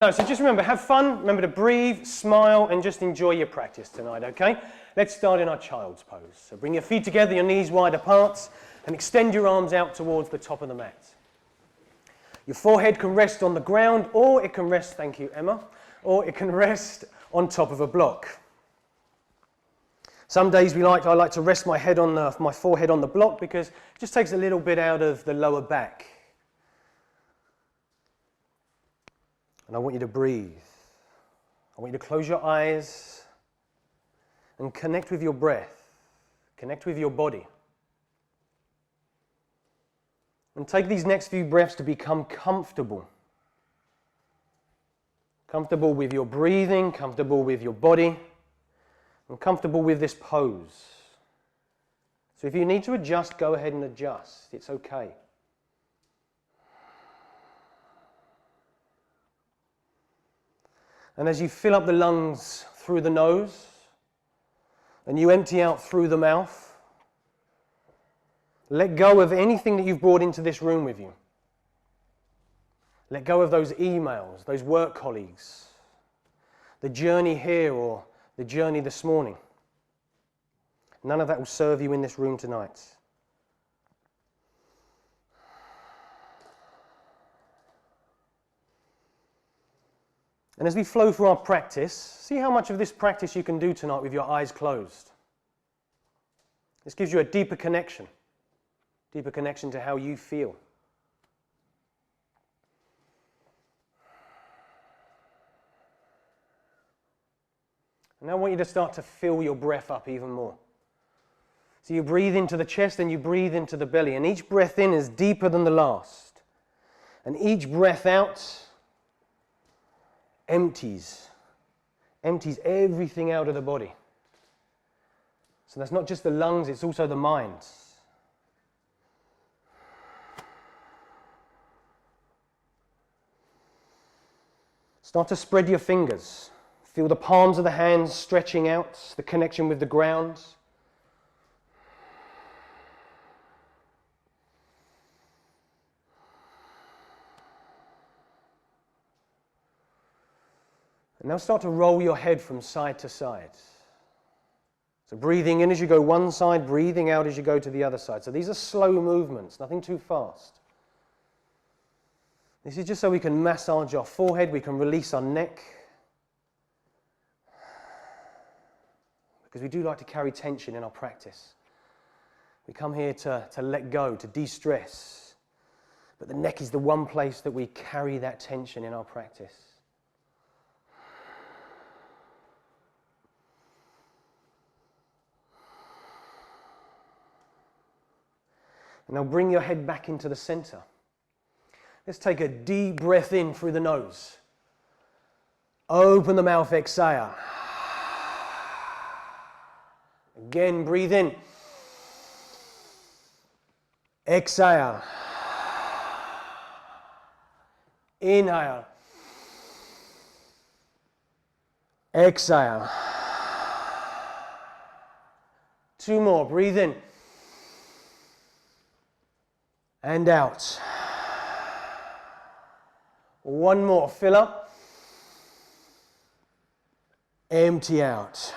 No, so just remember, have fun, remember to breathe, smile, and just enjoy your practice tonight, okay? Let's start in our child's pose. So bring your feet together, your knees wide apart, and extend your arms out towards the top of the mat. Your forehead can rest on the ground, or it can rest, thank you, Emma, or it can rest on top of a block. Some days I like to rest my forehead on the block because it just takes a little bit out of the lower back. And I want you to breathe. I want you to close your eyes and connect with your breath. Connect with your body. And take these next few breaths to become comfortable. Comfortable with your breathing, comfortable with your body, and comfortable with this pose. So if you need to adjust, go ahead and adjust. It's okay. And as you fill up the lungs through the nose and you empty out through the mouth, let go of anything that you've brought into this room with you. Let go of those emails, those work colleagues, the journey here or the journey this morning. None of that will serve you in this room tonight. And as we flow through our practice, see how much of this practice you can do tonight with your eyes closed. This gives you a deeper connection to how you feel. And now I want you to start to fill your breath up even more. So you breathe into the chest and you breathe into the belly, and each breath in is deeper than the last. And each breath out empties everything out of the body. So that's not just the lungs, it's also the mind. Start to spread your fingers. Feel the palms of the hands stretching out, the connection with the ground. And now start to roll your head from side to side. So breathing in as you go one side, breathing out as you go to the other side. So these are slow movements, nothing too fast. This is just so we can massage our forehead, we can release our neck. Because we do like to carry tension in our practice. We come here to let go, to de-stress. But the neck is the one place that we carry that tension in our practice. And now bring your head back into the center. Let's take a deep breath in through the nose. Open the mouth, exhale. Again, breathe in. Exhale. Inhale. Exhale. Two more, breathe in. And out. One more, fill up. Empty out.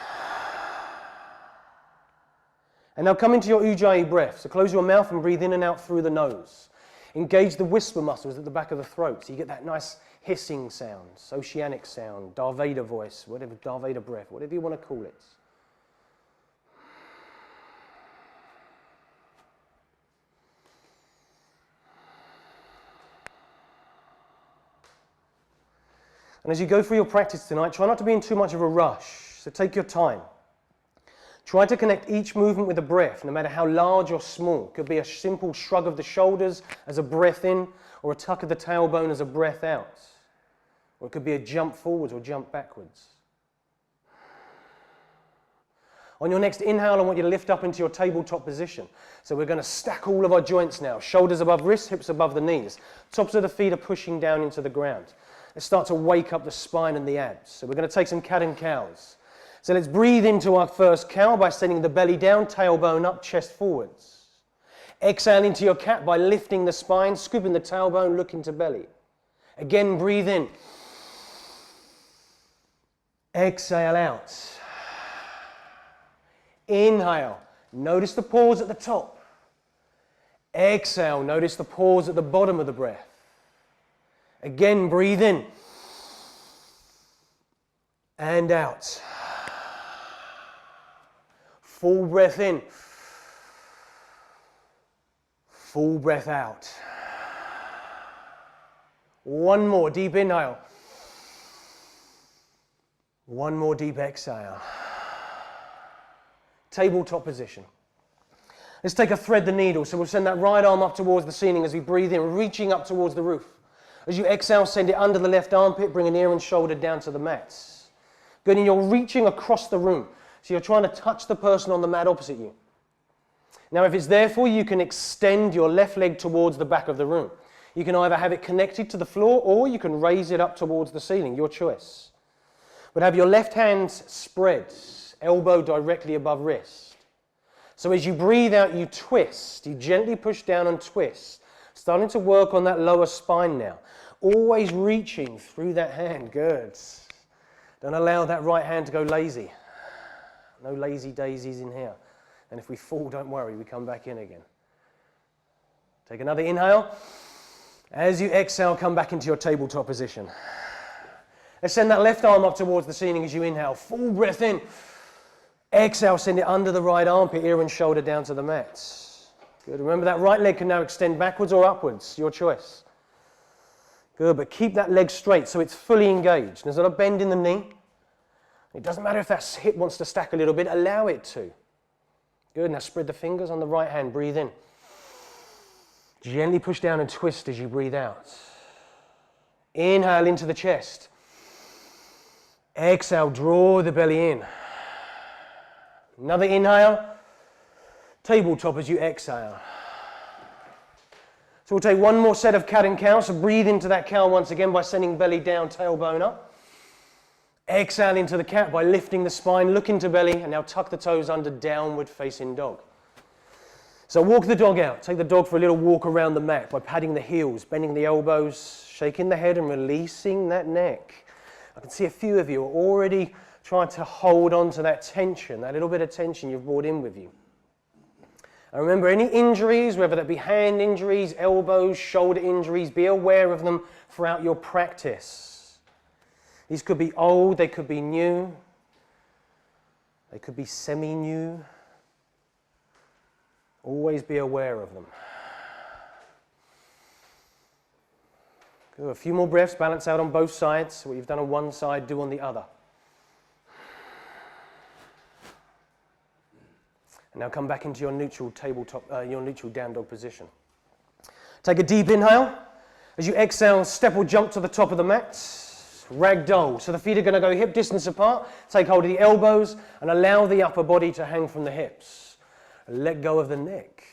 And now come into your Ujjayi breath. So close your mouth and breathe in and out through the nose. Engage the whisper muscles at the back of the throat so you get that nice hissing sound, oceanic sound, Darth Vader voice, whatever, Darth Vader breath, whatever you want to call it. And as you go through your practice tonight, try not to be in too much of a rush. So take your time. Try to connect each movement with a breath, no matter how large or small. It could be a simple shrug of the shoulders as a breath in, or a tuck of the tailbone as a breath out. Or it could be a jump forwards or jump backwards. On your next inhale, I want you to lift up into your tabletop position. So we're going to stack all of our joints now. Shoulders above wrists, hips above the knees. Tops of the feet are pushing down into the ground. Let's start to wake up the spine and the abs. So we're going to take some cat and cows. So let's breathe into our first cow by sending the belly down, tailbone up, chest forwards. Exhale into your cat by lifting the spine, scooping the tailbone, look into belly. Again, breathe in. Exhale out. Inhale. Notice the pause at the top. Exhale. Notice the pause at the bottom of the breath. Again, breathe in. And out. Full breath in. Full breath out. One more deep inhale. One more deep exhale. Tabletop position. Let's take a thread the needle. So we'll send that right arm up towards the ceiling as we breathe in, reaching up towards the roof. As you exhale, send it under the left armpit, bring an ear and shoulder down to the mat. Good, and you're reaching across the room. So you're trying to touch the person on the mat opposite you. Now if it's there for you, you can extend your left leg towards the back of the room. You can either have it connected to the floor or you can raise it up towards the ceiling, your choice. But have your left hand spread, elbow directly above wrist. So as you breathe out, you twist. You gently push down and twist. Starting to work on that lower spine now. Always reaching through that hand. Good. Don't allow that right hand to go lazy. No lazy daisies in here. And if we fall, don't worry, we come back in again. Take another inhale. As you exhale, come back into your tabletop position. Let's send that left arm up towards the ceiling as you inhale. Full breath in. Exhale, send it under the right armpit, ear and shoulder down to the mat. Good. Remember that right leg can now extend backwards or upwards, your choice. Good, but keep that leg straight so it's fully engaged. There's not a bend in the knee. It doesn't matter if that hip wants to stack a little bit, allow it to. Good, now spread the fingers on the right hand, breathe in. Gently push down and twist as you breathe out. Inhale into the chest. Exhale, draw the belly in. Another inhale. Tabletop as you exhale. So we'll take one more set of cat and cow. So breathe into that cow once again by sending belly down, tailbone up. Exhale into the cat by lifting the spine, look into belly, and now tuck the toes under, downward facing dog. So walk the dog out. Take the dog for a little walk around the mat by patting the heels, bending the elbows, shaking the head and releasing that neck. I can see a few of you are already trying to hold on to that tension, that little bit of tension you've brought in with you. And remember, any injuries, whether that be hand injuries, elbows, shoulder injuries, be aware of them throughout your practice. These could be old, they could be new, they could be semi-new. Always be aware of them. Good. A few more breaths, balance out on both sides. What you've done on one side, do on the other. And now come back into your neutral tabletop, your neutral down dog position. Take a deep inhale. As you exhale, step or jump to the top of the mat. Ragdoll. So the feet are going to go hip distance apart. Take hold of the elbows and allow the upper body to hang from the hips. Let go of the neck.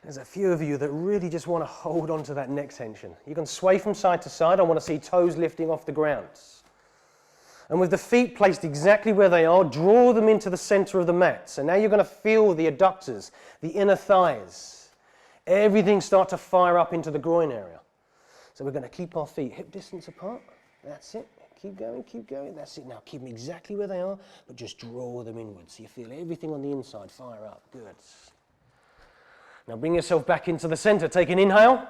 There's a few of you that really just want to hold on to that neck tension. You can sway from side to side. I want to see toes lifting off the ground. And with the feet placed exactly where they are, draw them into the center of the mat. So now you're going to feel the adductors, the inner thighs. Everything start to fire up into the groin area. So we're going to keep our feet hip distance apart. That's it. Keep going. That's it. Now keep them exactly where they are, but just draw them inwards. So you feel everything on the inside fire up. Good. Now bring yourself back into the center. Take an inhale.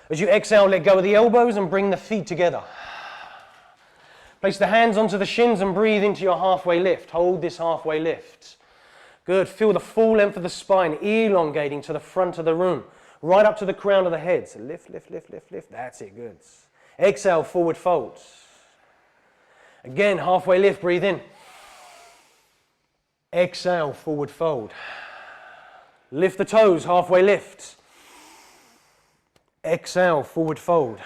As you exhale, let go of the elbows and bring the feet together. Place the hands onto the shins and breathe into your halfway lift. Hold this halfway lift. Good. Feel the full length of the spine elongating to the front of the room, right up to the crown of the head. So lift. That's it. Good. Exhale, forward fold. Again, halfway lift, breathe in. Exhale, forward fold. Lift the toes, halfway lift. Exhale, forward fold.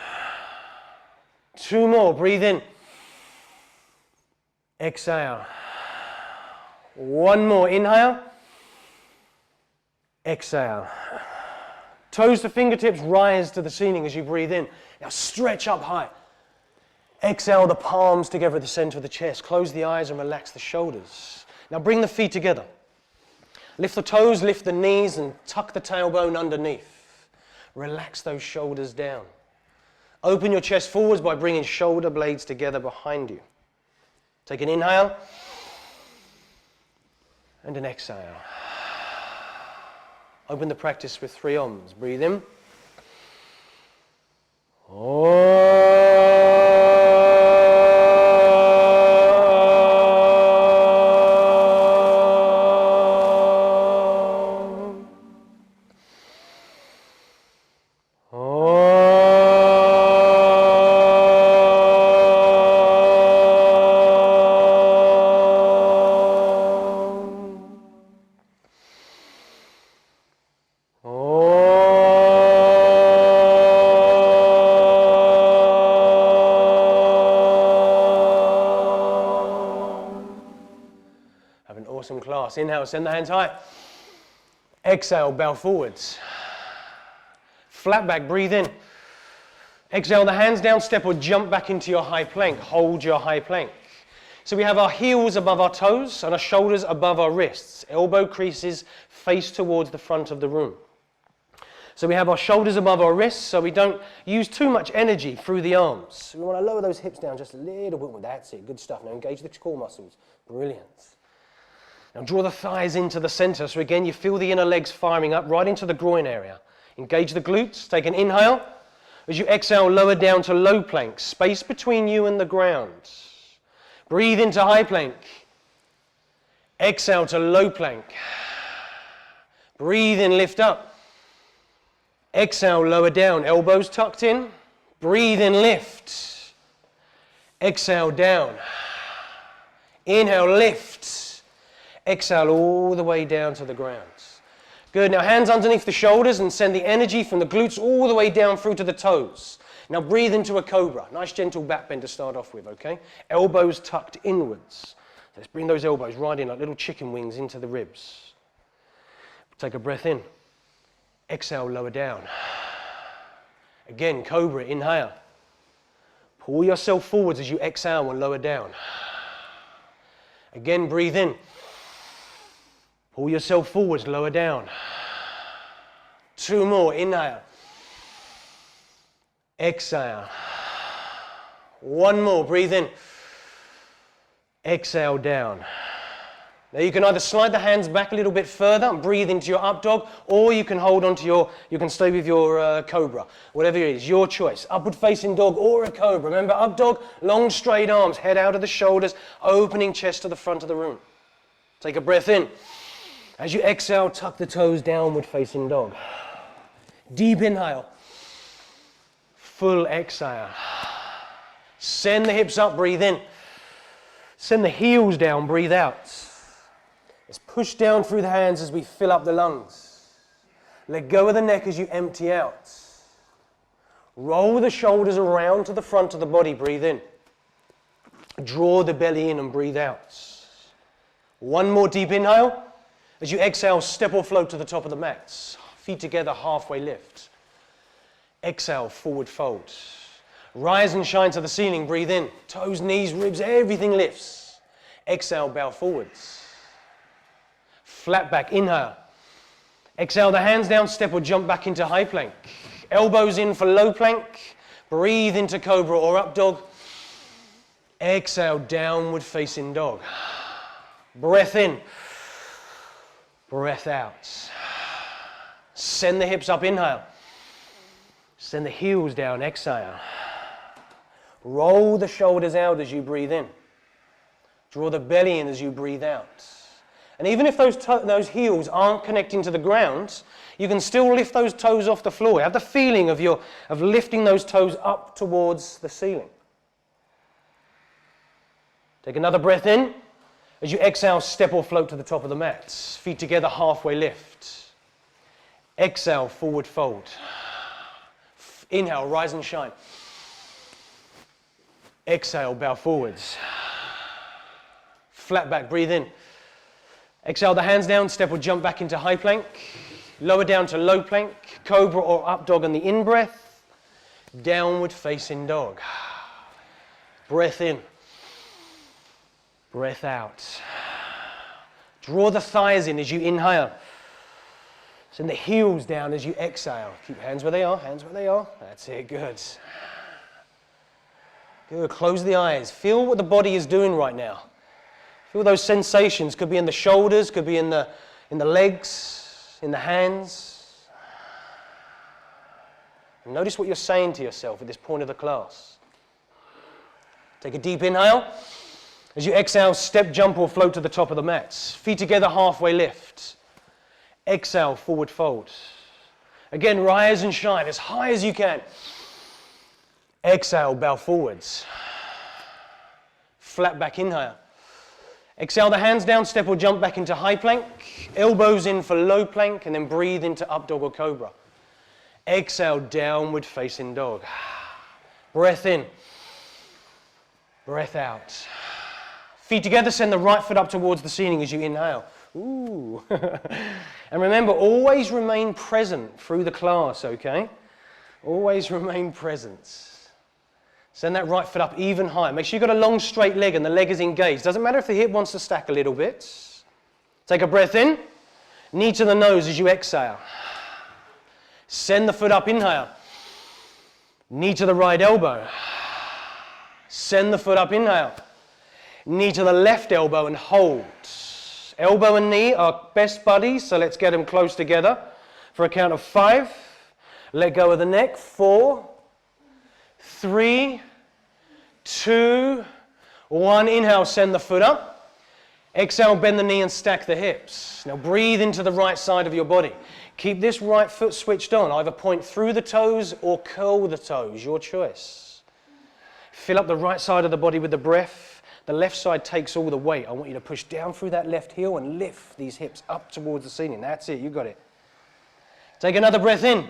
Two more, breathe in. Exhale. One more, inhale. Exhale. Toes to fingertips, rise to the ceiling as you breathe in. Now stretch up high. Exhale, the palms together at the center of the chest. Close the eyes and relax the shoulders. Now bring the feet together. Lift the toes, lift the knees, and tuck the tailbone underneath. Relax those shoulders down. Open your chest forwards by bringing shoulder blades together behind you. Take an inhale and an exhale. Open the practice with 3 ohms. Breathe in. Awesome class. Inhale, send the hands high. Exhale, bow forwards. Flat back, breathe in. Exhale, the hands down, step or jump back into your high plank. Hold your high plank. So we have our heels above our toes and our shoulders above our wrists. Elbow creases face towards the front of the room. So we have our shoulders above our wrists so we don't use too much energy through the arms. We want to lower those hips down just a little bit. That's it. Good stuff. Now engage the core muscles. Brilliant. Now draw the thighs into the center. So again, you feel the inner legs firing up right into the groin area. Engage the glutes. Take an inhale. As you exhale, lower down to low plank. Space between you and the ground. Breathe into high plank. Exhale to low plank. Breathe in, lift up. Exhale, lower down. Elbows tucked in. Breathe in, lift. Exhale, down. Inhale, lift. Exhale all the way down to the ground. Good, now hands underneath the shoulders and send the energy from the glutes all the way down through to the toes. Now breathe into a cobra. Nice gentle back bend to start off with, okay? Elbows tucked inwards. Let's bring those elbows right in like little chicken wings into the ribs. Take a breath in. Exhale, lower down. Again, cobra, inhale. Pull yourself forwards as you exhale and lower down. Again, breathe in. Pull yourself forwards, lower down. 2 more, inhale. Exhale. 1 more, breathe in. Exhale, down. Now you can either slide the hands back a little bit further and breathe into your up dog, or you can hold on to you can stay with your cobra. Whatever it is, your choice. Upward facing dog or a cobra. Remember, up dog, long straight arms, head out of the shoulders, opening chest to the front of the room. Take a breath in. As you exhale, tuck the toes, downward facing dog. Deep inhale. Full exhale. Send the hips up, breathe in. Send the heels down, breathe out. Let's push down through the hands as we fill up the lungs. Let go of the neck as you empty out. Roll the shoulders around to the front of the body, breathe in. Draw the belly in and breathe out. 1 more deep inhale. As you exhale, step or float to the top of the mat. Feet together, halfway lift. Exhale, forward fold. Rise and shine to the ceiling, breathe in. Toes, knees, ribs, everything lifts. Exhale, bow forwards. Flat back, inhale. Exhale, the hands down, step or jump back into high plank. Elbows in for low plank. Breathe into cobra or up dog. Exhale, downward facing dog. Breath in. Breath out. Send the hips up, inhale. Send the heels down, exhale. Roll the shoulders out as you breathe in. Draw the belly in as you breathe out. And even if those heels aren't connecting to the ground, you can still lift those toes off the floor. Have the feeling of lifting those toes up towards the ceiling. Take another breath in. As you exhale, step or float to the top of the mat. Feet together, halfway lift. Exhale, forward fold. Inhale, rise and shine. Exhale, bow forwards. Flat back, breathe in. Exhale, the hands down, step or jump back into high plank. Lower down to low plank. Cobra or up dog on the in-breath. Downward facing dog. Breath in. Breath out. Draw the thighs in as you inhale. Send the heels down as you exhale. Keep hands where they are, hands where they are. That's it, good. Good, close the eyes. Feel what the body is doing right now. Feel those sensations. Could be in the shoulders, could be in the legs, in the hands. And notice what you're saying to yourself at this point of the class. Take a deep inhale. As you exhale, step, jump, or float to the top of the mats. Feet together, halfway lift. Exhale, forward fold. Again, rise and shine as high as you can. Exhale, bow forwards. Flat back inhale. Exhale the hands down, step or jump back into high plank. Elbows in for low plank, and then breathe into up dog or cobra. Exhale, downward facing dog. Breath in. Breath out. Feet together, send the right foot up towards the ceiling as you inhale. Ooh. And remember, always remain present through the class, okay? Always remain present. Send that right foot up even higher. Make sure you've got a long straight leg and the leg is engaged. Doesn't matter if the hip wants to stack a little bit. Take a breath in. Knee to the nose as you exhale. Send the foot up, inhale. Knee to the right elbow. Send the foot up, inhale. Knee to the left elbow and hold. Elbow and knee are best buddies, so let's get them close together for a count of 5. Let go of the neck. 4, 3, 2, 1. Inhale, send the foot up. Exhale, bend the knee and stack the hips. Now breathe into the right side of your body. Keep this right foot switched on. Either point through the toes or curl the toes, your choice. Fill up the right side of the body with the breath. The left side takes all the weight. I want you to push down through that left heel and lift these hips up towards the ceiling. That's it, you got it. Take another breath in.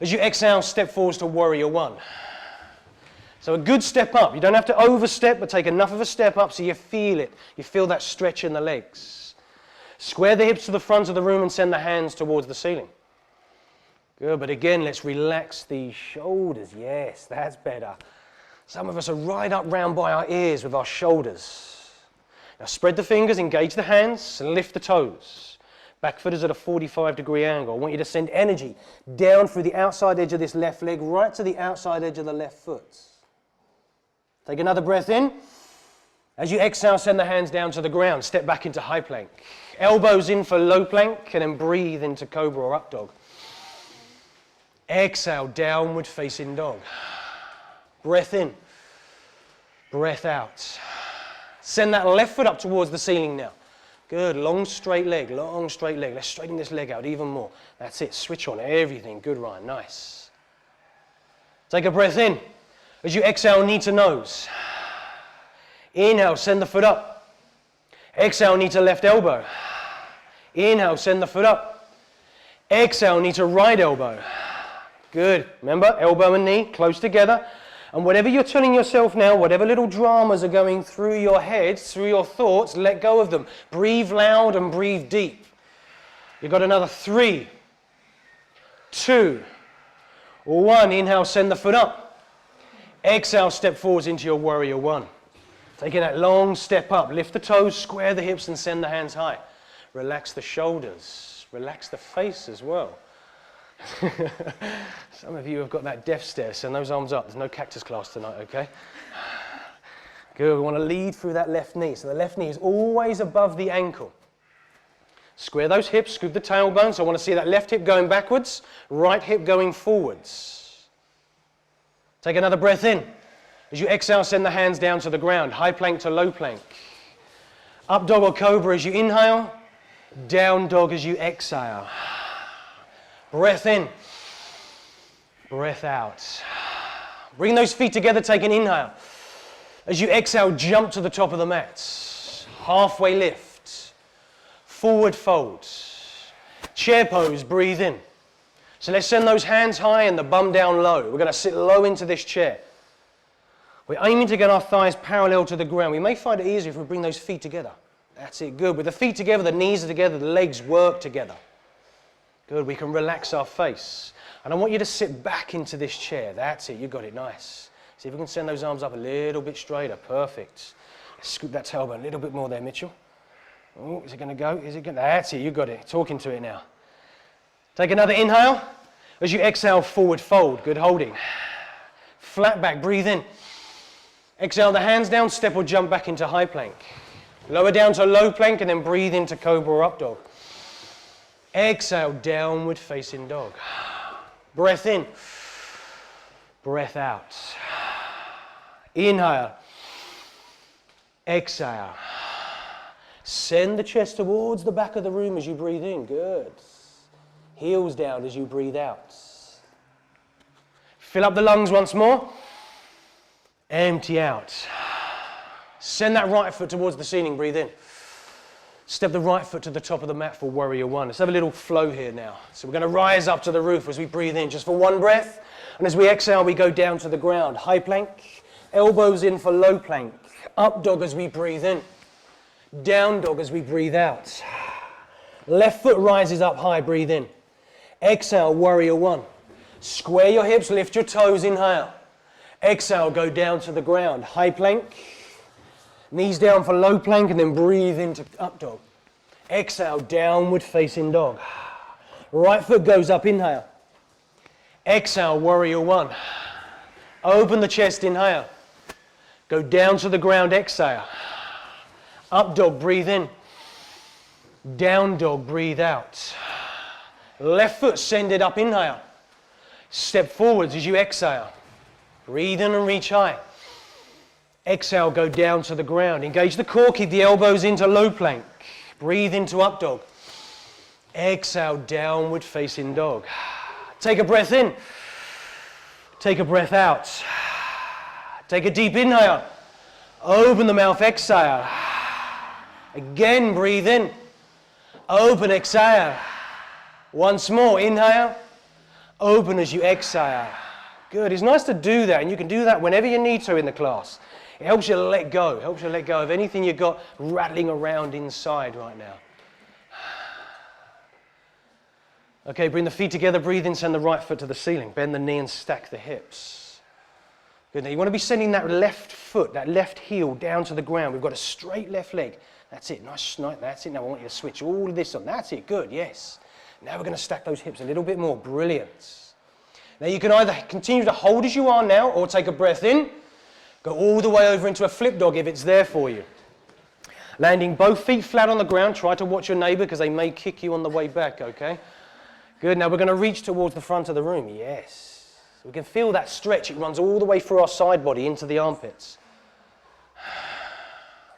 As you exhale, step forwards to warrior 1. So a good step up. You don't have to overstep, but take enough of a step up so you feel it. You feel that stretch in the legs. Square the hips to the front of the room and send the hands towards the ceiling. Good, but again, let's relax the shoulders. Yes, that's better. Some of us are right up round by our ears with our shoulders. Now spread the fingers, engage the hands, and lift the toes. Back foot is at a 45-degree angle. I want you to send energy down through the outside edge of this left leg, right to the outside edge of the left foot. Take another breath in. As you exhale, send the hands down to the ground. Step back into high plank. Elbows in for low plank, and then breathe into cobra or up dog. Exhale, downward facing dog. Breath in. Breath out. Send that left foot up towards the ceiling now. Good, long straight leg, long straight leg. Let's straighten this leg out even more. That's it, switch on everything. Good, Ryan, nice. Take a breath in. As you exhale, knee to nose. Inhale, send the foot up. Exhale, knee to left elbow. Inhale, send the foot up. Exhale, knee to right elbow. Good, remember, elbow and knee close together. And whatever you're telling yourself now, whatever little dramas are going through your head, through your thoughts, let go of them. Breathe loud and breathe deep. You've got another 3, 2, 1. Inhale, send the foot up. Exhale, step forwards into your warrior 1. Taking that long step up. Lift the toes, square the hips, and send the hands high. Relax the shoulders. Relax the face as well. Some of you have got that death stare. Send those arms up. There's no cactus class tonight, okay? Good. We want to lead through that left knee. So the left knee is always above the ankle. Square those hips, scoop the tailbone. So I want to see that left hip going backwards, right hip going forwards. Take another breath in. As you exhale, send the hands down to the ground. High plank to low plank. Up dog or cobra as you inhale. Down dog as you exhale. Breath in. Breath out. Bring those feet together, take an inhale. As you exhale, jump to the top of the mat. Halfway lift. Forward fold. Chair pose, breathe in. So let's send those hands high and the bum down low. We're going to sit low into this chair. We're aiming to get our thighs parallel to the ground. We may find it easier if we bring those feet together. That's it, good. With the feet together, the knees are together, the legs work together. Good, we can relax our face. And I want you to sit back into this chair. That's it, you got it, nice. See if we can send those arms up a little bit straighter, perfect. Let's scoop that tailbone a little bit more there, Mitchell. Oh, is it going to go? Is it going to? That's it, you got it, talking to it now. Take another inhale. As you exhale, forward fold, good holding. Flat back, breathe in. Exhale the hands down, step or jump back into high plank. Lower down to low plank and then breathe into cobra or up dog. Exhale, downward facing dog. Breath in, breath out. Inhale, exhale. Send the chest towards the back of the room as you breathe in, good. Heels down as you breathe out. Fill up the lungs once more. Empty out. Send that right foot towards the ceiling, breathe in. Step the right foot to the top of the mat for warrior one. Let's have a little flow here now. So we're going to rise up to the roof as we breathe in, just for one breath. And as we exhale, we go down to the ground. High plank, elbows in for low plank. Up dog as we breathe in. Down dog as we breathe out. Left foot rises up high, breathe in. Exhale, warrior one. Square your hips, lift your toes, inhale. Exhale, go down to the ground. High plank. Knees down for low plank and then breathe into up dog. Exhale, downward facing dog. Right foot goes up, inhale. Exhale, warrior one. Open the chest, inhale. Go down to the ground, exhale. Up dog, breathe in. Down dog, breathe out. Left foot, send it up, inhale. Step forwards as you exhale. Breathe in and reach high. Exhale, go down to the ground. Engage the core, keep the elbows into low plank. Breathe into up dog. Exhale, downward facing dog. Take a breath in. Take a breath out. Take a deep inhale. Open the mouth, exhale. Again, breathe in. Open, exhale. Once more, inhale. Open as you exhale. Good, it's nice to do that, and you can do that whenever you need to in the class. It helps you let go. It helps you let go of anything you've got rattling around inside right now. Okay, bring the feet together, breathe in, send the right foot to the ceiling. Bend the knee and stack the hips. Good, now you want to be sending that left foot, that left heel down to the ground. We've got a straight left leg. That's it, nice, that's it. Now I want you to switch all of this on. That's it, good, yes. Now we're going to stack those hips a little bit more, brilliant. Now you can either continue to hold as you are now or take a breath in. Go all the way over into a flip dog if it's there for you. Landing both feet flat on the ground. Try to watch your neighbor because they may kick you on the way back, okay? Good, now we're going to reach towards the front of the room, yes. We can feel that stretch. It runs all the way through our side body into the armpits.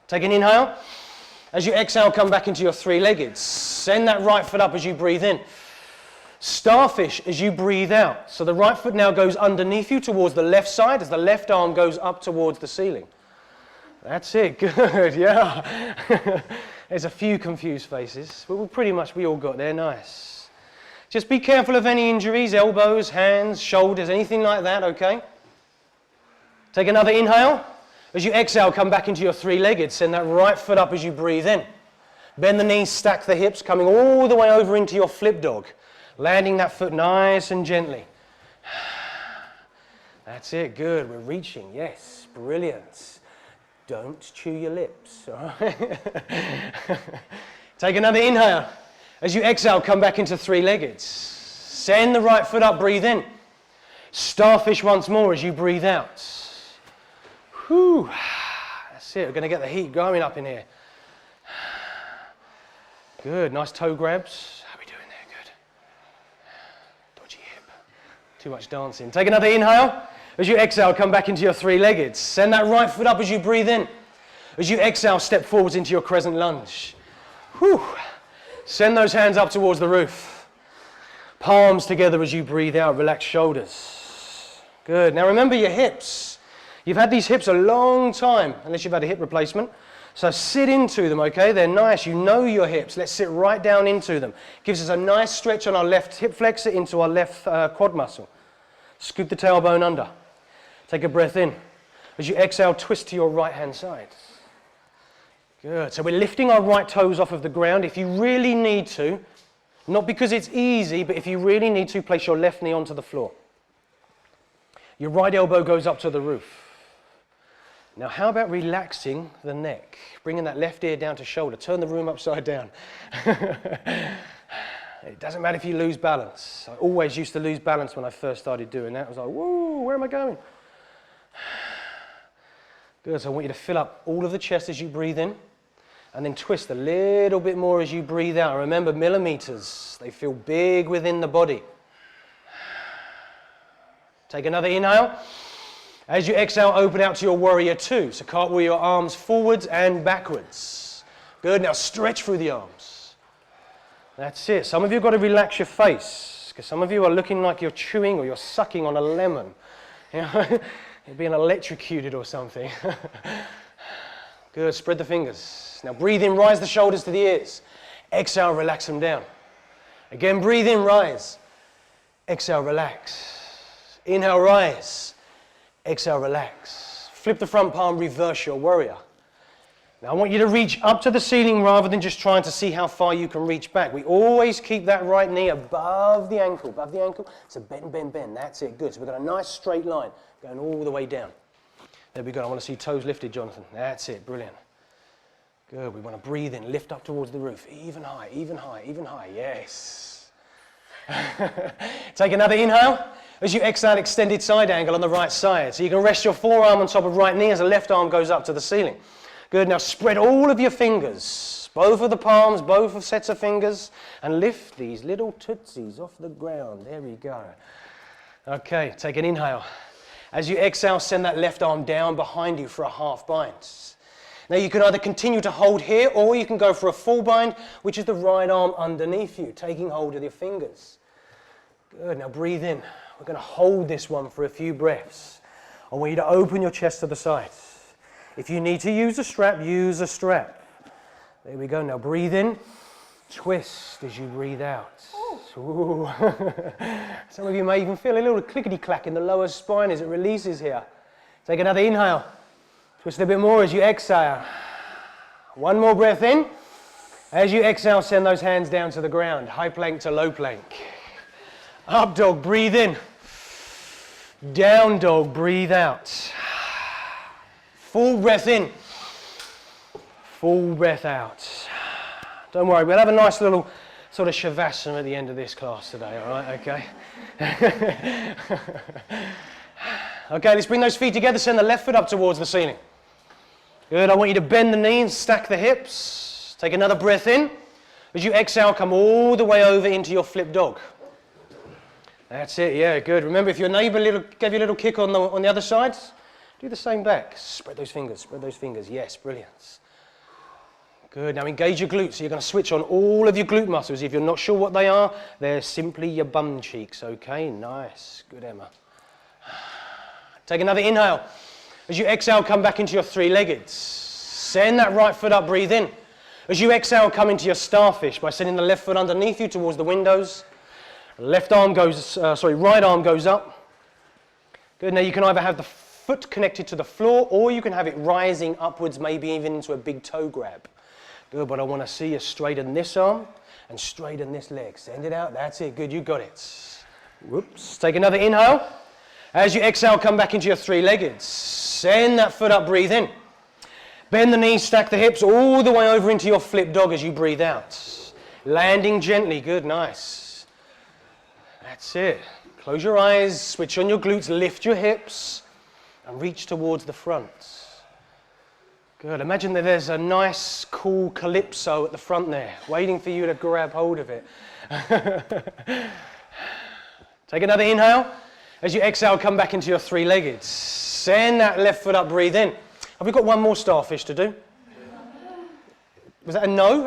Take an inhale. As you exhale, come back into your three-legged. Send that right foot up as you breathe in. Starfish as you breathe out. So the right foot now goes underneath you towards the left side as the left arm goes up towards the ceiling. That's it, good, yeah. There's a few confused faces, but we all got there, nice. Just be careful of any injuries, elbows, hands, shoulders, anything like that, okay? Take another inhale. As you exhale, come back into your three-legged. Send that right foot up as you breathe in. Bend the knees, stack the hips, coming all the way over into your flip dog. Landing that foot nice and gently. That's it, good, we're reaching, yes, brilliant. Don't chew your lips, all right? Take another inhale. As you exhale, come back into three-legged. Send the right foot up, breathe in. Starfish once more as you breathe out. Whew, that's it, we're going to get the heat going up in here. Good, nice toe grabs. Too much dancing. Take another inhale. As you exhale, come back into your three-legged. Send that right foot up as you breathe in. As you exhale, step forwards into your crescent lunge. Whew. Send those hands up towards the roof. Palms together as you breathe out. Relax shoulders. Good. Now remember your hips. You've had these hips a long time, unless you've had a hip replacement. So sit into them, okay? They're nice. You know your hips. Let's sit right down into them. Gives us a nice stretch on our left hip flexor into our left quad muscle. Scoop the tailbone under. Take a breath in. As you exhale, twist to your right-hand side. Good. So we're lifting our right toes off of the ground. If you really need to, not because it's easy, but if you really need to, place your left knee onto the floor. Your right elbow goes up to the roof. Now, how about relaxing the neck? Bringing that left ear down to shoulder. Turn the room upside down. It doesn't matter if you lose balance. I always used to lose balance when I first started doing that. I was like, whoa, where am I going? Good, so I want you to fill up all of the chest as you breathe in, and then twist a little bit more as you breathe out. Remember, millimeters, they feel big within the body. Take another inhale. As you exhale, open out to your warrior two. So cartwheel your arms forwards and backwards. Good, now stretch through the arms. That's it. Some of you have got to relax your face, because some of you are looking like you're chewing or you're sucking on a lemon. You know, you're being electrocuted or something. Good, spread the fingers. Now breathe in, rise the shoulders to the ears. Exhale, relax them down. Again, breathe in, rise. Exhale, relax. Inhale, rise. Exhale, relax. Flip the front palm, reverse your warrior. Now I want you to reach up to the ceiling rather than just trying to see how far you can reach back. We always keep that right knee above the ankle, So bend, bend, bend. That's it. Good. So we've got a nice straight line going all the way down. There we go. I want to see toes lifted, Jonathan. That's it. Brilliant. Good. We want to breathe in, lift up towards the roof. Even high, even high, even high. Yes. Take another inhale. As you exhale, extended side angle on the right side. So you can rest your forearm on top of right knee as the left arm goes up to the ceiling. Good, now spread all of your fingers, both of the palms, both of sets of fingers, and lift these little tootsies off the ground. There we go. Okay, take an inhale. As you exhale, send that left arm down behind you for a half bind. Now you can either continue to hold here, or you can go for a full bind, which is the right arm underneath you, taking hold of your fingers. Good, now breathe in. We're going to hold this one for a few breaths. I want you to open your chest to the side. If you need to use a strap, use a strap. There we go. Now breathe in. Twist as you breathe out. Ooh. Some of you may even feel a little clickety-clack in the lower spine as it releases here. Take another inhale. Twist a bit more as you exhale. One more breath in. As you exhale, send those hands down to the ground. High plank to low plank. Up dog, breathe in. Down dog, breathe out. Full breath in. Full breath out. Don't worry, we'll have a nice little sort of Savasana at the end of this class today, all right? Okay. Okay, let's bring those feet together. Send the left foot up towards the ceiling. Good, I want you to bend the knees, stack the hips. Take another breath in. As you exhale, come all the way over into your flip dog. That's it, yeah, good. Remember, if your neighbour gave you a little kick on the other side, do the same back. Spread those fingers. Yes, brilliant. Good, now engage your glutes. So you're going to switch on all of your glute muscles. If you're not sure what they are, they're simply your bum cheeks, okay? Nice, good, Emma. Take another inhale. As you exhale, come back into your three-legged. Send that right foot up, breathe in. As you exhale, come into your starfish by sending the left foot underneath you towards the windows. Right arm goes up. Good, now you can either have the foot connected to the floor, or you can have it rising upwards, maybe even into a big toe grab. Good, but I want to see you straighten this arm and straighten this leg. Send it out, that's it, good, you got it. Whoops, take another inhale. As you exhale, come back into your three-legged. Send that foot up, breathe in. Bend the knees, stack the hips all the way over into your flip dog as you breathe out. Landing gently, good, nice. That's it. Close your eyes, switch on your glutes, lift your hips, and reach towards the front. Good. Imagine that there's a nice, cool calypso at the front there, waiting for you to grab hold of it. Take another inhale. As you exhale, come back into your three-legged. Send that left foot up, breathe in. Have we got one more starfish to do? Was that a no?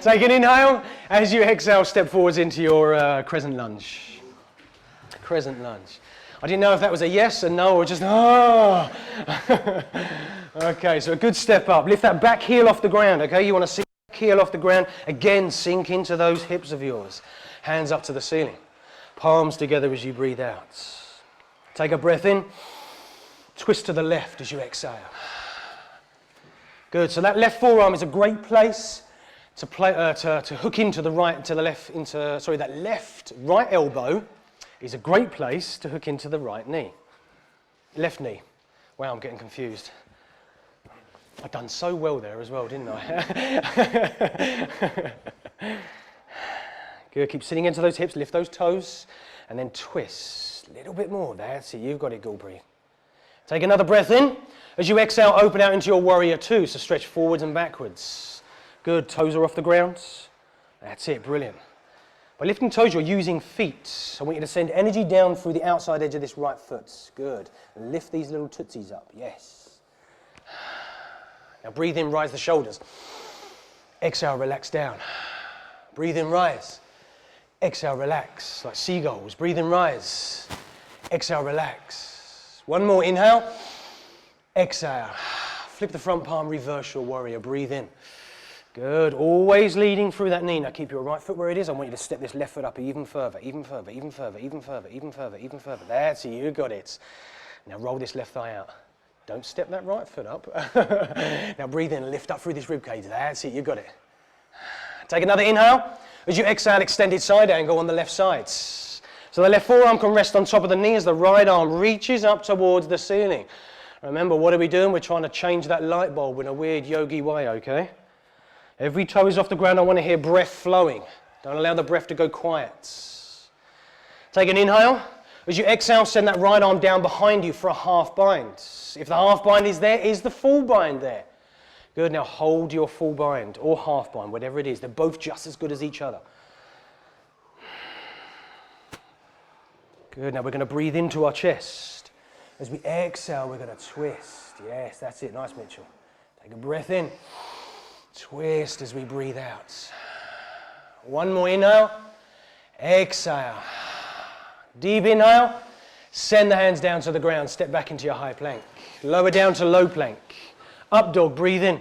Take an inhale. As you exhale, step forwards into your crescent lunge. Crescent lunge. I didn't know if that was a yes, a no, or just oh. Okay, so a good step up. Lift that back heel off the ground, okay? You want to sink the back heel off the ground. Again, sink into those hips of yours. Hands up to the ceiling. Palms together as you breathe out. Take a breath in. Twist to the left as you exhale. Good, so that left forearm is a great place to hook into the right, to the left, that left right elbow is a great place to hook into the right knee. Left knee. Wow, I'm getting confused. I've done so well there as well, didn't I? Good, keep sitting into those hips, lift those toes, and then twist. A little bit more, that's it, you've got it, Gulbury. Take another breath in. As you exhale, open out into your warrior two. So stretch forwards and backwards. Good, toes are off the ground. That's it, brilliant. By lifting toes, you're using feet. I want you to send energy down through the outside edge of this right foot. Good. And lift these little tootsies up, yes. Now breathe in, rise the shoulders. Exhale, relax down. Breathe in, rise. Exhale, relax, like seagulls. Breathe in, rise. Exhale, relax. One more, inhale. Exhale. Flip the front palm, reverse your warrior. Breathe in. Good, always leading through that knee. Now keep your right foot where it is. I want you to step this left foot up even further, even further, even further, even further, even further, even further. That's it, you got it. Now roll this left thigh out. Don't step that right foot up. Now breathe in, lift up through this rib cage. That's it, you got it. Take another inhale. As you exhale, extended side angle on the left side. So the left forearm can rest on top of the knee as the right arm reaches up towards the ceiling. Remember, what are we doing? We're trying to change that light bulb in a weird yogi way, okay? Every toe is off the ground. I want to hear breath flowing. Don't allow the breath to go quiet. Take an inhale. As you exhale, send that right arm down behind you for a half bind. If the half bind is there, is the full bind there? Good, now hold your full bind or half bind, whatever it is. They're both just as good as each other. Good, now we're going to breathe into our chest. As we exhale, we're going to twist. Yes, that's it. Nice, Mitchell. Take a breath in. Twist as we breathe out. One more inhale. Exhale. Deep inhale. Send the hands down to the ground. Step back into your high plank. Lower down to low plank. Up dog, breathe in.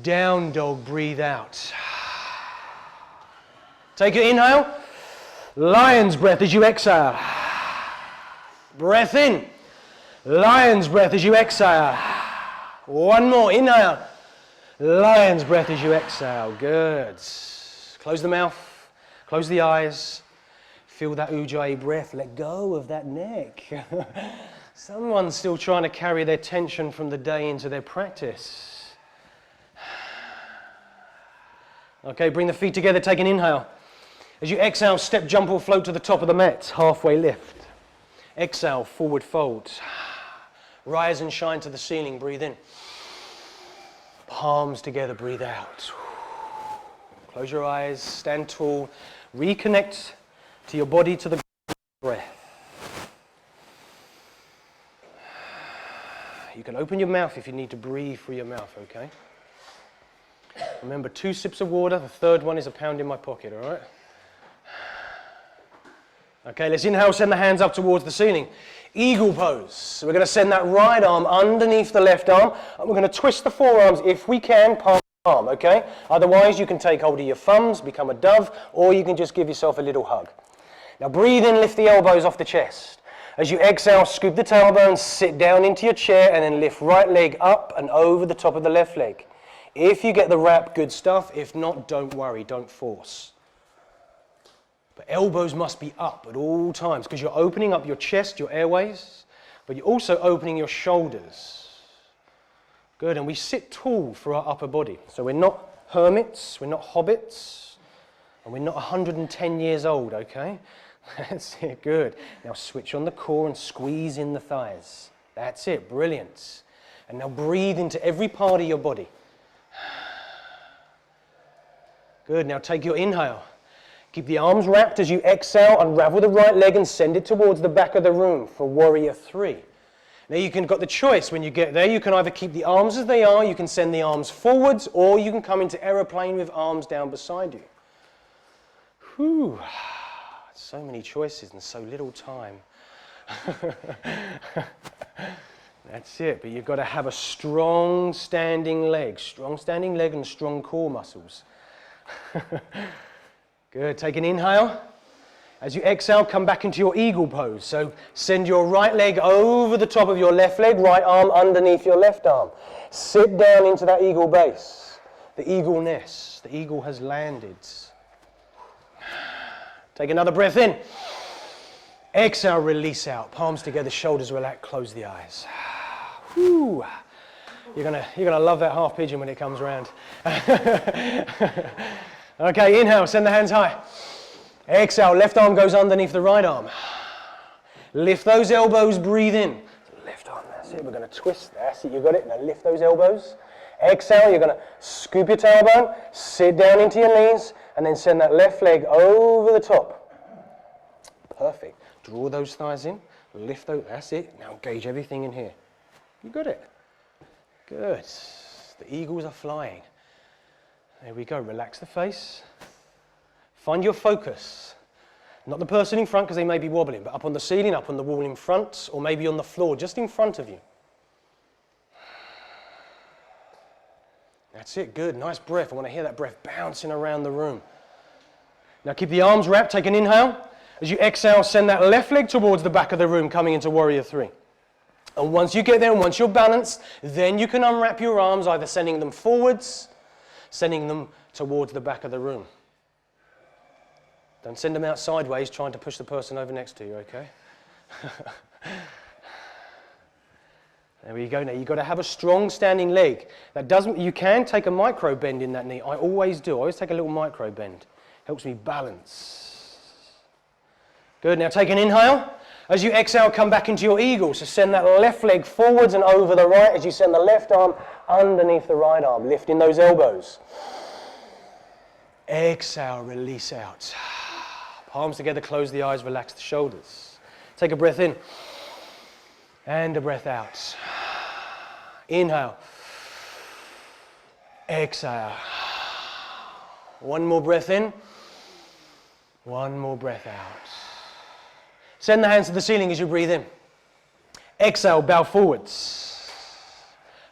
Down dog, breathe out. Take your inhale. Lion's breath as you exhale. Breath in. Lion's breath as you exhale. One more, inhale. Lion's breath as you exhale. Good. Close the mouth. Close the eyes. Feel that Ujjayi breath. Let go of that neck. Someone's still trying to carry their tension from the day into their practice. Okay, bring the feet together. Take an inhale. As you exhale, step, jump or float to the top of the mat. Halfway lift. Exhale, forward fold. Rise and shine to the ceiling. Breathe in. Palms together, breathe out. Close your eyes, stand tall, reconnect to your body, to the breath. You can open your mouth if you need to breathe through your mouth, okay? Remember, 2 sips of water, the third one is a pound in my pocket, all right? Okay, let's inhale, send the hands up towards the ceiling. Eagle pose. So we're going to send that right arm underneath the left arm, and we're going to twist the forearms if we can, palm to palm, okay? Otherwise, you can take hold of your thumbs, become a dove, or you can just give yourself a little hug. Now breathe in, lift the elbows off the chest. As you exhale, scoop the tailbone, sit down into your chair, and then lift right leg up and over the top of the left leg. If you get the wrap, good stuff. If not, don't worry, don't force. But elbows must be up at all times because you're opening up your chest, your airways, but you're also opening your shoulders. Good, and we sit tall for our upper body. So we're not hermits, we're not hobbits, and we're not 110 years old, okay? That's it, good. Now switch on the core and squeeze in the thighs. That's it, brilliant. And now breathe into every part of your body. Good, now take your inhale. Keep the arms wrapped as you exhale, unravel the right leg and send it towards the back of the room for warrior 3. Now you can got the choice when you get there. You can either keep the arms as they are, you can send the arms forwards, or you can come into aeroplane with arms down beside you. Whew. So many choices and so little time. That's it, but you've got to have a strong standing leg and strong core muscles. Good, take an inhale. As you exhale, come back into your eagle pose. So send your right leg over the top of your left leg, right arm underneath your left arm. Sit down into that eagle base, the eagle nest. The eagle has landed. Take another breath in. Exhale, release out. Palms together, shoulders relaxed, close the eyes. Whew. You're gonna love that half pigeon when it comes around. Okay, inhale, send the hands high. Exhale, left arm goes underneath the right arm. Lift those elbows, breathe in. it. We're going to twist. That's it. You got it. Now lift those elbows. Exhale. You're going to scoop your tailbone, sit down into your knees, and then send that left leg over the top. Perfect. Draw those thighs in. Lift those. That's it. Now engage everything in here. You got it. Good. The eagles are flying. There we go. Relax the face. Find your focus. Not the person in front because they may be wobbling, but up on the ceiling, up on the wall in front, or maybe on the floor just in front of you. That's it. Good. Nice breath. I want to hear that breath bouncing around the room. Now keep the arms wrapped. Take an inhale. As you exhale, send that left leg towards the back of the room, coming into Warrior 3. And once you get there and once you're balanced, then you can unwrap your arms, either sending them forwards, sending them towards the back of the room. Don't send them out sideways trying to push the person over next to you, okay? There we go. Now you've got to have a strong standing leg. You can take a micro bend in that knee. I always do. I always take a little micro bend. Helps me balance. Good. Now take an inhale. As you exhale, come back into your eagle. So send that left leg forwards and over the right as you send the left arm underneath the right arm, lifting those elbows. Exhale, release out. Palms together, close the eyes, relax the shoulders. Take a breath in and a breath out. Inhale. Exhale. One more breath in. One more breath out. Send the hands to the ceiling as you breathe in. Exhale, bow forwards.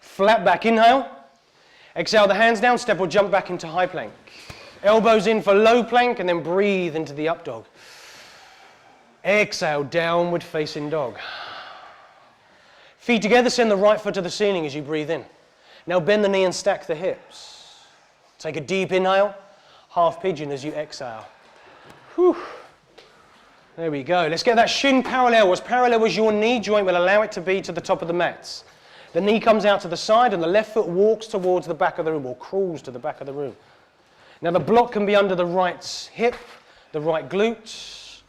Flat back, inhale. Exhale the hands down, step or jump back into high plank. Elbows in for low plank and then breathe into the up dog. Exhale, downward facing dog. Feet together, send the right foot to the ceiling as you breathe in. Now bend the knee and stack the hips. Take a deep inhale, half pigeon as you exhale. Whew. There we go. Let's get that shin parallel. As parallel as your knee joint will allow it to be to the top of the mats. The knee comes out to the side and the left foot walks towards the back of the room or crawls to the back of the room. Now the block can be under the right hip, the right glute.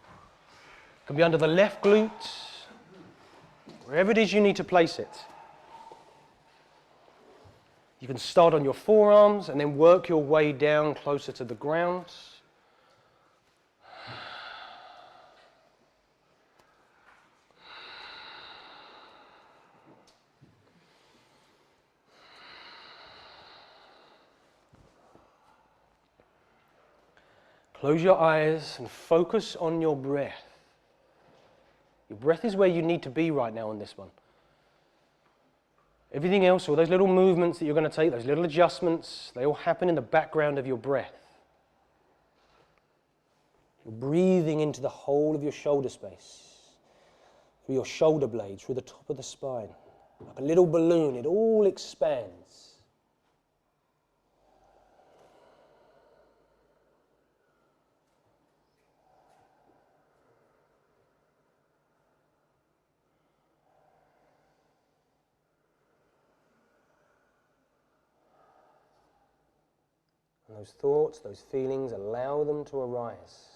It can be under the left glute. Wherever it is you need to place it. You can start on your forearms and then work your way down closer to the ground. Close your eyes and focus on your breath. Your breath is where you need to be right now on this one. Everything else, all those little movements that you're going to take, those little adjustments, they all happen in the background of your breath. You're breathing into the whole of your shoulder space, through your shoulder blades, through the top of the spine. Like a little balloon, it all expands. And those thoughts, those feelings, allow them to arise.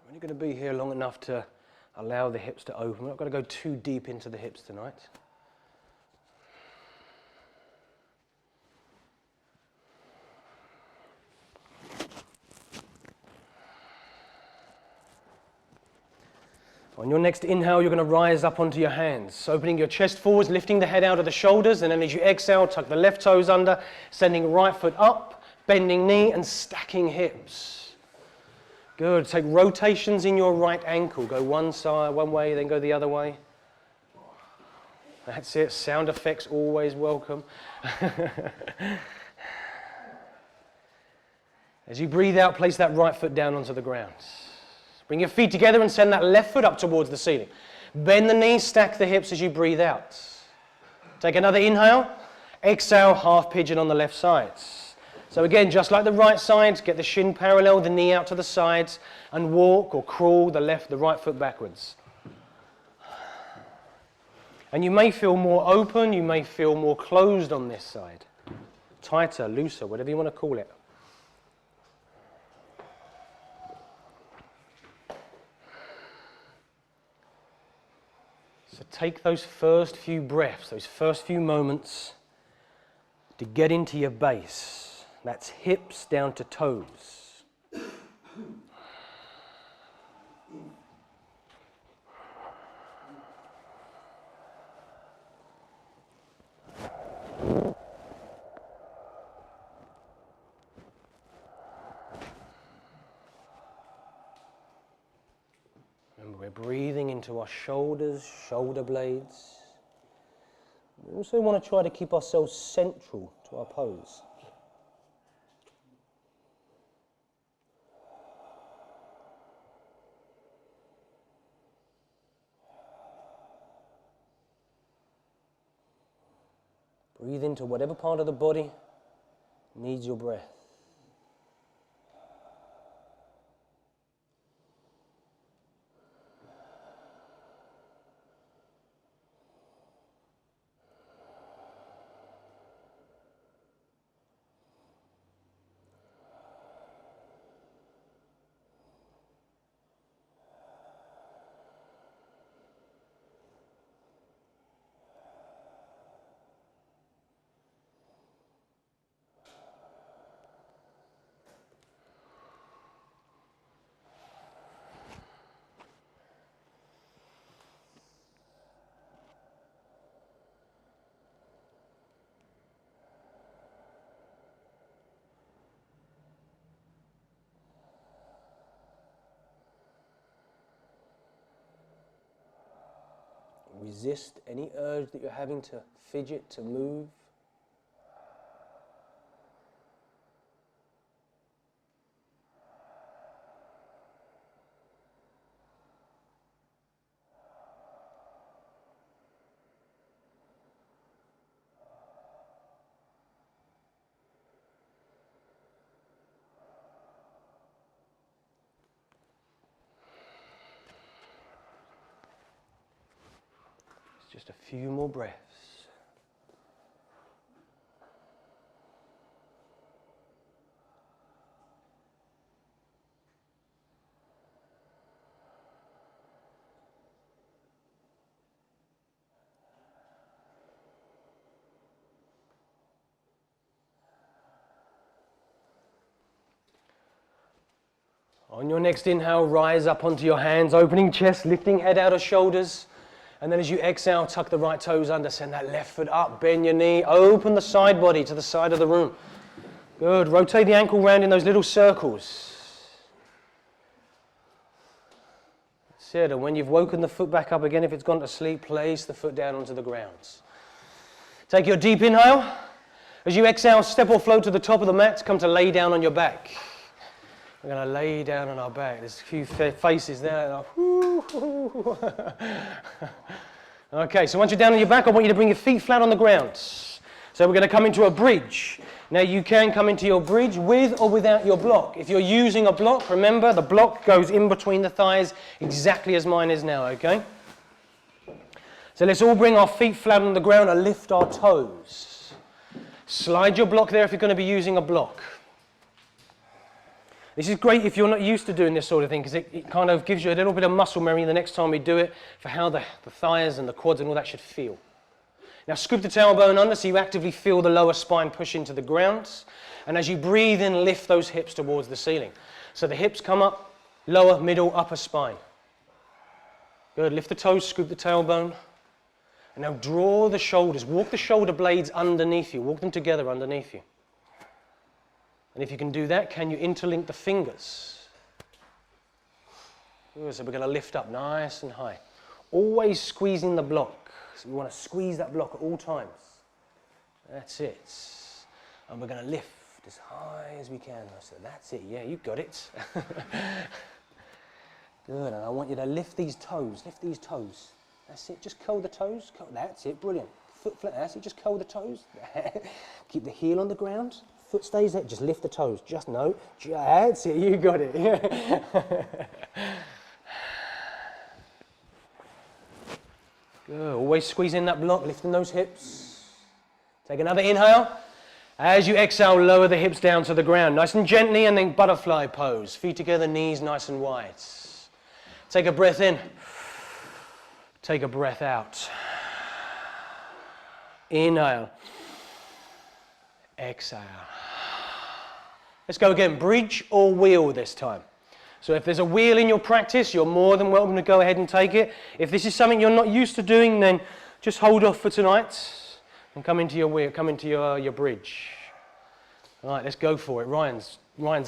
We're only going to be here long enough to allow the hips to open. We're not going to go too deep into the hips tonight. On your next inhale, you're going to rise up onto your hands, opening your chest forwards, lifting the head out of the shoulders, and then as you exhale, tuck the left toes under, sending right foot up, bending knee and stacking hips. Good. Take rotations in your right ankle. Go one side, one way, then go the other way. That's it. Sound effects always welcome. As you breathe out, place that right foot down onto the ground. Bring your feet together and send that left foot up towards the ceiling. Bend the knees, stack the hips as you breathe out. Take another inhale. Exhale, half pigeon on the left side. So again, just like the right side, get the shin parallel, the knee out to the sides, and walk or crawl the right foot backwards. And you may feel more open, you may feel more closed on this side. Tighter, looser, whatever you want to call it. So take those first few breaths, those first few moments to get into your base. That's hips down to toes. We're breathing into our shoulders, shoulder blades. We also want to try to keep ourselves central to our pose. Breathe into whatever part of the body needs your breath. Resist any urge that you're having to fidget, to move. Just a few more breaths. On your next inhale, rise up onto your hands, opening chest, lifting head out of shoulders. And then as you exhale, tuck the right toes under, send that left foot up, bend your knee, open the side body to the side of the room. Good, rotate the ankle round in those little circles. That's it, and when you've woken the foot back up again, if it's gone to sleep, place the foot down onto the ground. Take your deep inhale. As you exhale, step or float to the top of the mat, come to lay down on your back. We're going to lay down on our back. There's a few faces there. Okay, so once you're down on your back, I want you to bring your feet flat on the ground. So we're going to come into a bridge. Now you can come into your bridge with or without your block. If you're using a block, remember the block goes in between the thighs exactly as mine is now, okay? So let's all bring our feet flat on the ground and lift our toes. Slide your block there if you're going to be using a block. This is great if you're not used to doing this sort of thing, because it kind of gives you a little bit of muscle memory the next time we do it for how the thighs and the quads and all that should feel. Now scoop the tailbone under so you actively feel the lower spine push into the ground. And as you breathe in, lift those hips towards the ceiling. So the hips come up, lower, middle, upper spine. Good, lift the toes, scoop the tailbone. And now draw the shoulders, walk the shoulder blades underneath you, walk them together underneath you. And if you can do that, can you interlink the fingers? Good, so we're going to lift up nice and high. Always squeezing the block. So we want to squeeze that block at all times. That's it. And we're going to lift as high as we can. So that's it. Yeah, you got it. Good, and I want you to lift these toes. Lift these toes. That's it. Just curl the toes. That's it. Brilliant. Foot flat. That's it. Just curl the toes. Keep the heel on the ground. Foot stays there. Just lift the toes. Just no. That's it. You got it. Good. Always squeezing that block. Lifting those hips. Take another inhale. As you exhale, lower the hips down to the ground. Nice and gently, and then butterfly pose. Feet together, knees nice and wide. Take a breath in. Take a breath out. Inhale. Exhale. Let's go again. Bridge or wheel this time. So if there's a wheel in your practice, you're more than welcome to go ahead and take it. If this is something you're not used to doing, then just hold off for tonight and come into your wheel, come into your bridge. All right, let's go for it. Ryan's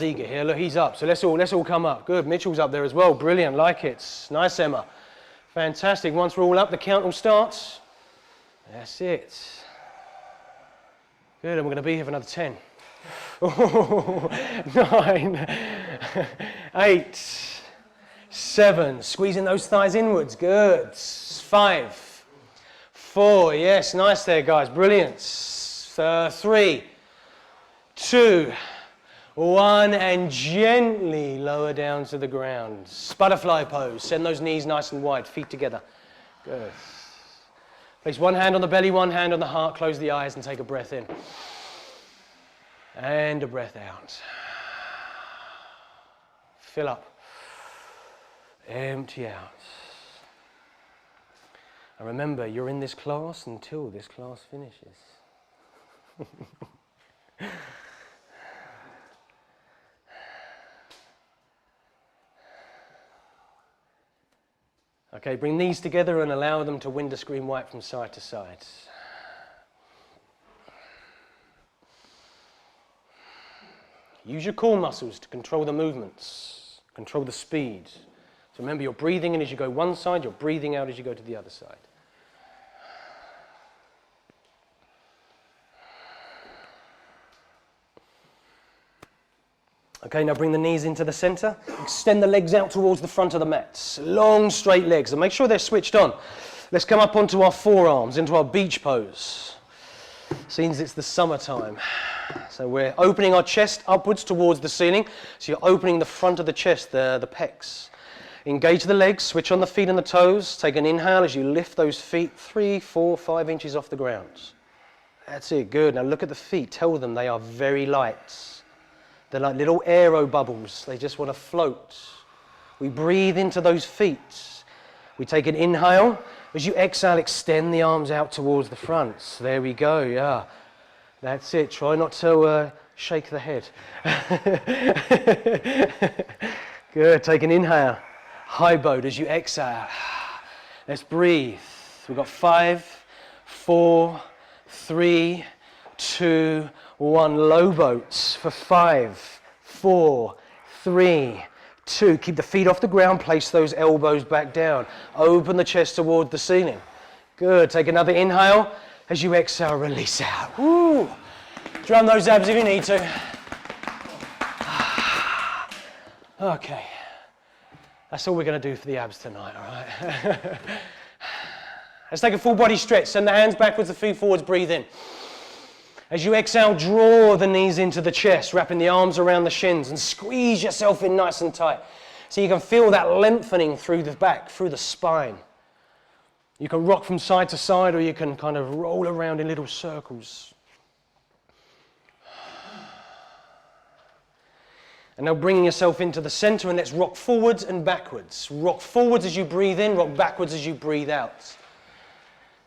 eager here. Look, he's up. So let's all come up. Good. Mitchell's up there as well. Brilliant. Like it. Nice, Emma. Fantastic. Once we're all up, the count will start. That's it. Good. And we're going to be here for another 10. 9, 8, 7. Squeezing those thighs inwards. Good. 5, 4. Yes, nice there, guys. Brilliant. 3, 2, 1, and gently lower down to the ground. Butterfly pose. Send those knees nice and wide, feet together. Good. Place one hand on the belly, one hand on the heart. Close the eyes and take a breath in. And a breath out. Fill up. Empty out. And remember, you're in this class until this class finishes. Okay, bring knees together and allow them to windscreen wipe from side to side. Use your core muscles to control the movements, control the speed. So remember, you're breathing in as you go one side, you're breathing out as you go to the other side. Okay, now bring the knees into the center. Extend the legs out towards the front of the mat. Long, straight legs, and make sure they're switched on. Let's come up onto our forearms, into our beach pose. Seems it's the summertime. So we're opening our chest upwards towards the ceiling. So you're opening the front of the chest, the pecs. Engage the legs, switch on the feet and the toes. Take an inhale as you lift those feet 3, 4, 5 inches off the ground. That's it, good. Now look at the feet. Tell them they are very light. They're like little aero bubbles. They just want to float. We breathe into those feet. We take an inhale. As you exhale, extend the arms out towards the front. So there we go, yeah. That's it. Try not to shake the head. Good. Take an inhale. High boat as you exhale. Let's breathe. We've got 5, 4, 3, 2, 1. Low boats for 5, 4, 3, 2. Keep the feet off the ground. Place those elbows back down. Open the chest toward the ceiling. Good. Take another inhale. As you exhale, release out. Woo. Drum those abs if you need to. Okay. That's all we're going to do for the abs tonight, all right? Let's take a full body stretch. Send the hands backwards, the feet forwards, breathe in. As you exhale, draw the knees into the chest, wrapping the arms around the shins and squeeze yourself in nice and tight. So you can feel that lengthening through the back, through the spine. You can rock from side to side, or you can kind of roll around in little circles. And now bringing yourself into the center, and let's rock forwards and backwards. Rock forwards as you breathe in, rock backwards as you breathe out.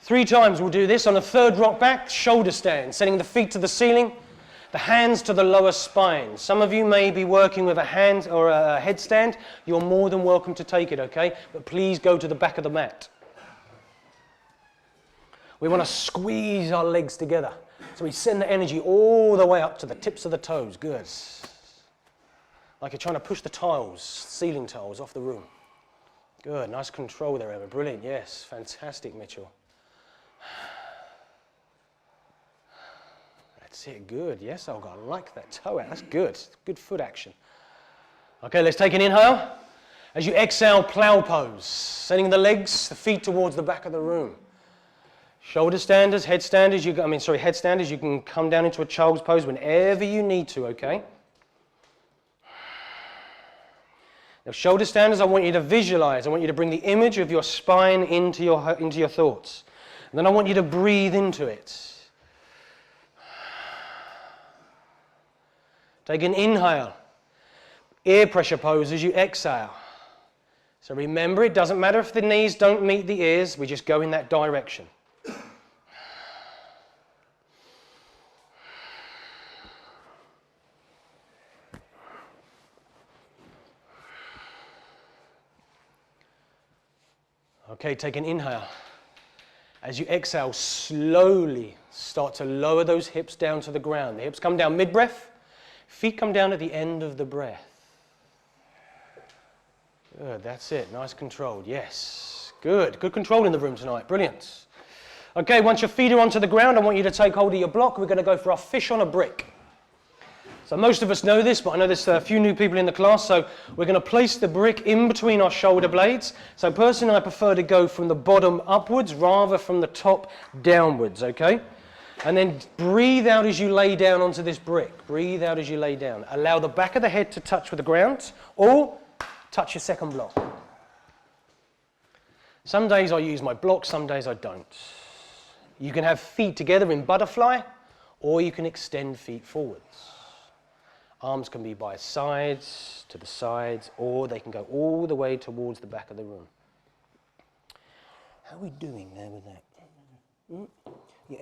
3 times we'll do this. On the third rock back, shoulder stand, sending the feet to the ceiling, the hands to the lower spine. Some of you may be working with a hand or a headstand. You're more than welcome to take it, okay? But please go to the back of the mat. We want to squeeze our legs together. So we send the energy all the way up to the tips of the toes. Good. Like you're trying to push the tiles, ceiling tiles, off the room. Good. Nice control there, Emma. Brilliant. Yes. Fantastic, Mitchell. That's it. Good. Yes, Olga. I like that toe out. That's good. Good foot action. Okay, let's take an inhale. As you exhale, plow pose. Sending the legs, the feet towards the back of the room. Shoulder standers, headstanders. Headstanders. You can come down into a child's pose whenever you need to, okay? Now, shoulder standers, I want you to visualize. I want you to bring the image of your spine into your thoughts. And then I want you to breathe into it. Take an inhale. Ear pressure pose as you exhale. So remember, it doesn't matter if the knees don't meet the ears. We just go in that direction. Okay, take an inhale. As you exhale, slowly start to lower those hips down to the ground. The hips come down mid-breath, feet come down at the end of the breath. Good, that's it, nice control, yes. Good control in the room tonight, brilliant. Okay, once your feet are onto the ground, I want you to take hold of your block. We're going to go for our fish on a brick. So most of us know this, but I know there's a few new people in the class, so we're going to place the brick in between our shoulder blades. So personally, I prefer to go from the bottom upwards rather from the top downwards, okay? And then breathe out as you lay down onto this brick. Breathe out as you lay down. Allow the back of the head to touch with the ground, or touch your second block. Some days I use my block, some days I don't. You can have feet together in butterfly, or you can extend feet forwards. Arms can be by sides, to the sides, or they can go all the way towards the back of the room. How are we doing there with that? Yeah,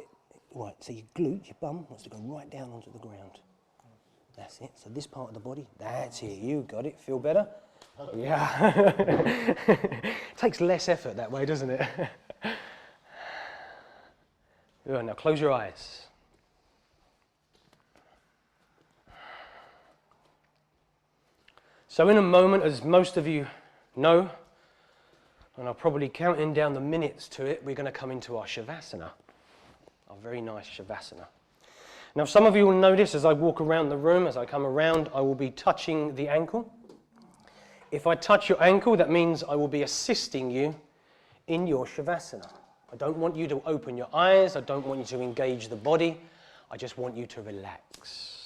right, so your glute, your bum, wants to go right down onto the ground. That's it, so this part of the body, that's it, you got it, feel better? Yeah. It takes less effort that way, doesn't it? Good, now close your eyes. So in a moment, as most of you know, and I'll probably counting down the minutes to it, we're going to come into our Savasana, our very nice Savasana. Now some of you will notice as I walk around the room, as I come around, I will be touching the ankle. If I touch your ankle, that means I will be assisting you in your Savasana. I don't want you to open your eyes, I don't want you to engage the body, I just want you to relax.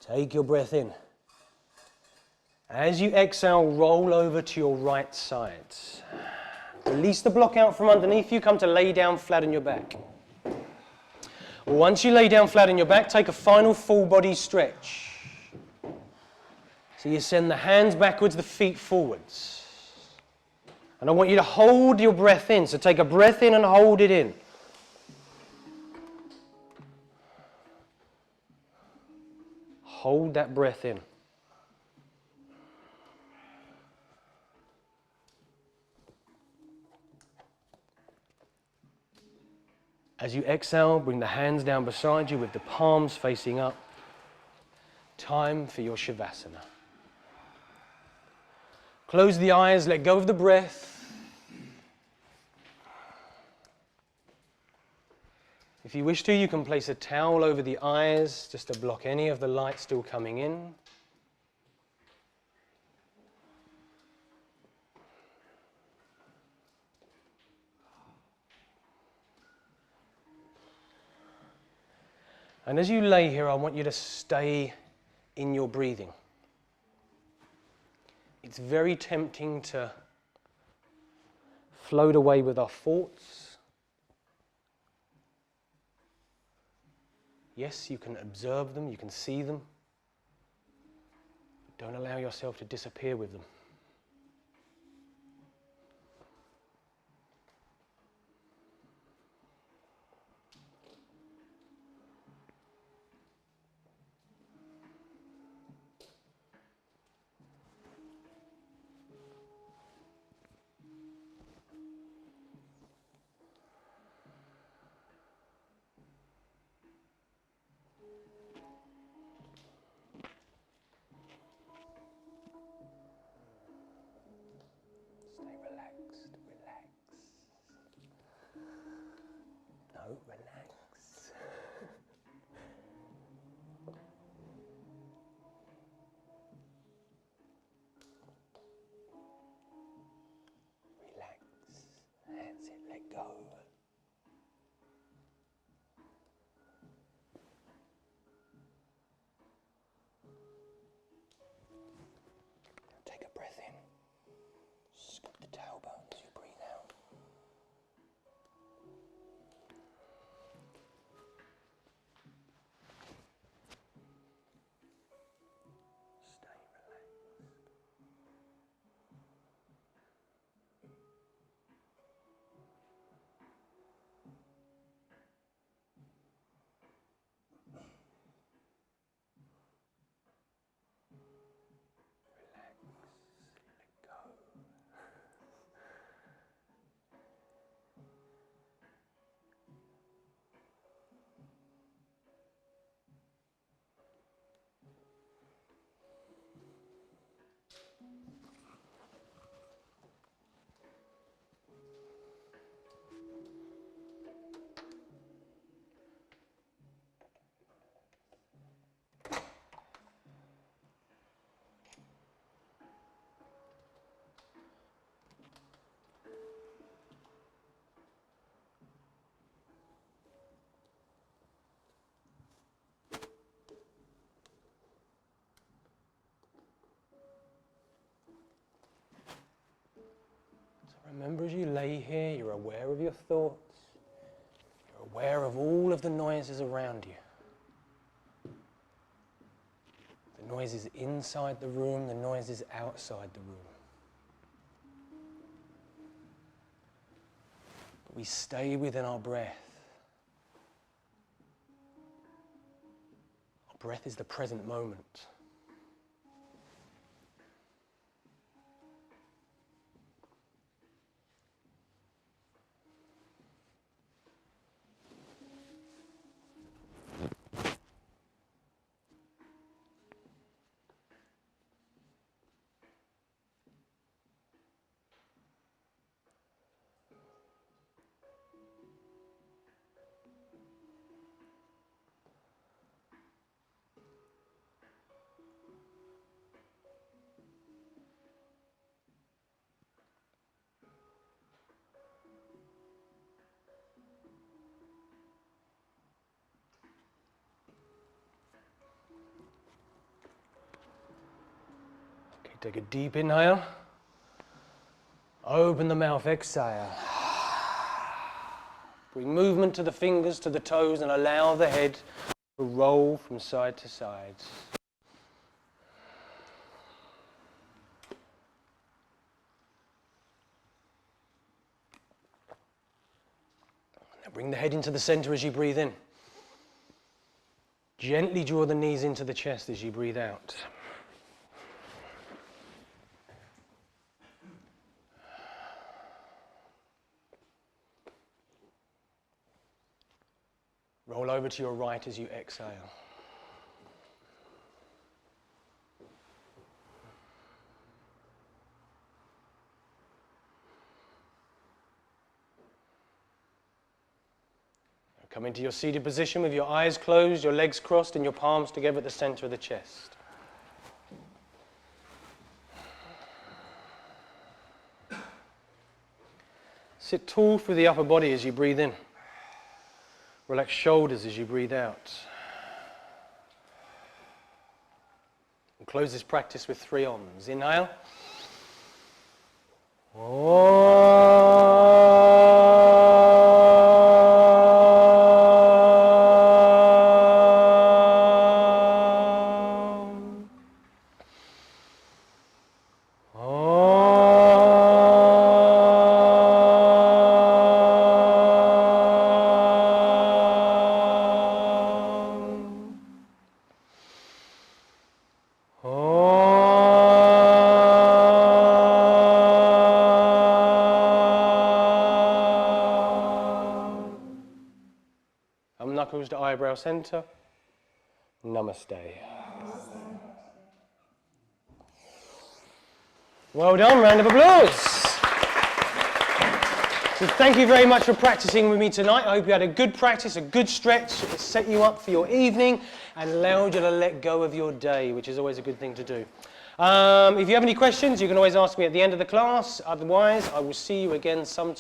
Take your breath in. As you exhale, roll over to your right side. Release the block out from underneath you, come to lay down flat on your back. Once you lay down flat on your back, take a final full body stretch. So you send the hands backwards, the feet forwards. And I want you to hold your breath in. So take a breath in and hold it in. Hold that breath in. As you exhale, bring the hands down beside you with the palms facing up. Time for your Shavasana. Close the eyes, let go of the breath. If you wish to, you can place a towel over the eyes just to block any of the light still coming in. And as you lay here, I want you to stay in your breathing. It's very tempting to float away with our thoughts. Yes, you can observe them, you can see them. Don't allow yourself to disappear with them. Stay relaxed, relax. No, relax. Relax. That's it, let go. Take a breath in. Scoop the tailbone as you breathe out. Stay relaxed. Relax. Let go. Remember, as you lay here, you're aware of your thoughts. You're aware of all of the noises around you. The noises inside the room, the noises outside the room. But we stay within our breath. Our breath is the present moment. Take a deep inhale. Open the mouth, exhale. Bring movement to the fingers, to the toes, and allow the head to roll from side to side. Now bring the head into the center as you breathe in. Gently draw the knees into the chest as you breathe out. Roll over to your right as you exhale. Come into your seated position with your eyes closed, your legs crossed, and your palms together at the center of the chest. Sit tall through the upper body as you breathe in. Relax shoulders as you breathe out. We'll close this practice with 3 ohms. Inhale. Knuckles to eyebrow center. Namaste. Well done, round of applause. So thank you very much for practicing with me tonight. I hope you had a good practice, a good stretch. It set you up for your evening and allowed you to let go of your day, which is always a good thing to do. If you have any questions, you can always ask me at the end of the class. Otherwise, I will see you again sometime.